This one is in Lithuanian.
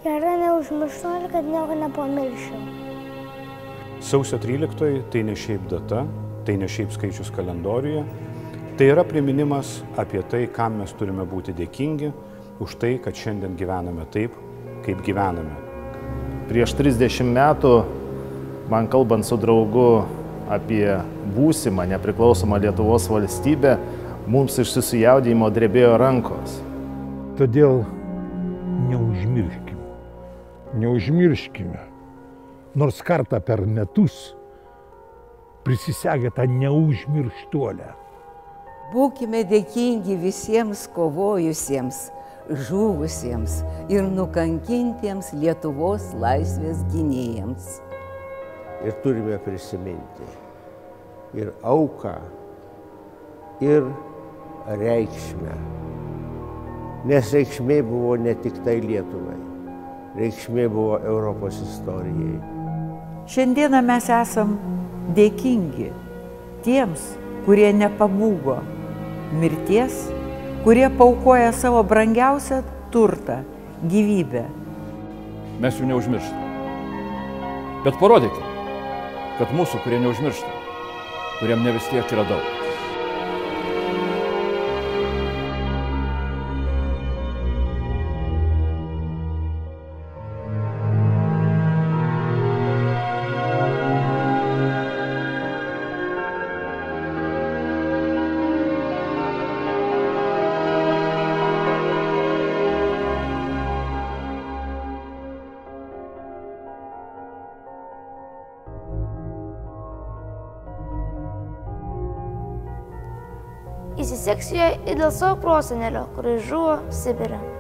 Yra neužmirštuolė, kad nieko nepamirščiau. Sausio 13 tai ne šiaip data, tai ne šiaip skaičius kalendoriuje, tai yra priminimas apie tai, kam mes turime būti dėkingi už tai, kad šiandien gyvename taip, kaip gyvename. Prieš 30 metų, man kalbant su draugu apie būsimą nepriklausomą Lietuvos valstybę, mums iš susijaudinimo drebėjo rankos. Todėl neužmirškime, nors kartą per metus prisisegę tą neužmirštuolę. Būkime dėkingi visiems kovojusiems, žuvusiems ir nukankintiems Lietuvos laisvės gynėjams. Ir turime prisiminti ir auką, ir reikšmę. Nes reikšmė buvo ne tik tai Lietuvai, reikšmė buvo Europos istorijai. Šiandieną mes esam dėkingi tiems, kurie nepabūgo mirties, kurie paaukoja savo brangiausią turtą, gyvybę. Mes jų neužmirštame. Bet parodykime, kad mūsų, kurie neužmiršta, kuriem ne vis tiek yra daug. Įsiseksiu ją ir dėl savo prosenelio, kuris žuvo Sibire.